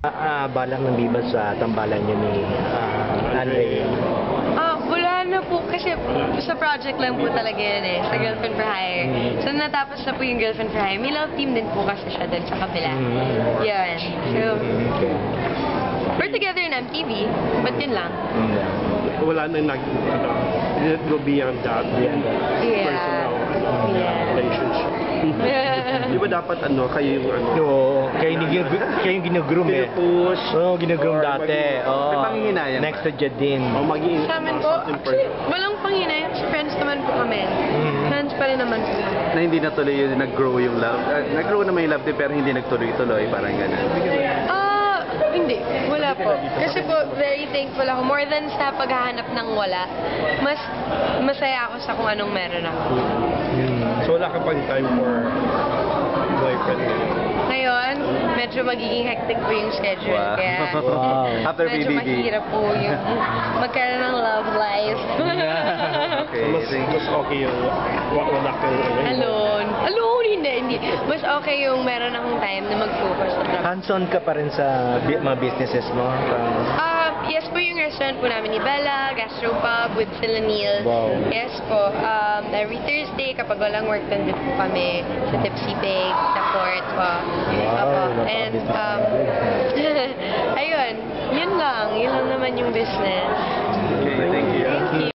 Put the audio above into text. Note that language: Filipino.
Balang ng Viva sa tambalan niyo ni Andre. Wala na po kasi sa project lang po talaga yan sa Girlfriend for Hire. So natapos na po yung Girlfriend for Hire. May love team din po kasi siya dun sa kabila. Yan. So, we're together in MTV, but yun lang. Wala na didn't go beyond that. Personal relationship. Di ba dapat kayo yung Oo, kayo yung ginugroom pinupush? Oo, ginugroom dati. May panghihinayang. Next to Jadine. O maging Sa amin po, something actually, walang panginay. Friends naman po kami. Friends pa rin naman po. Na hindi natuloy yung nag-grow yung love. Nag-grow naman yung love din pero hindi nagtuloy-tuloy. Parang gano'n. Hindi. Wala po. Kasi po, very thankful ako. More than sa paghahanap ng wala, mas masaya ako sa kung anong meron ako. So wala ka pang time for boyfriend Ngayon, medyo magiging hectic po yung schedule. Wow. Kaya After medyo BBB. mahirap po yung magkaroon ng love life. Okay, mas okay yung wala kang Alone. Alone, hindi. Mas okay yung meron akong time na mag-focus sa trabaho. Hands-on ka pa rin sa mga businesses mo? Yes po yung restaurant po namin ni Bella, Gastropub with Sila Neil. Wow. Yes po. Every Thursday, kapag walang work, nandun po kami sa Tipsy Bake, sa Fort po. Apo. And, ayun. Yun lang naman yung business. Okay, thank you. Thank you.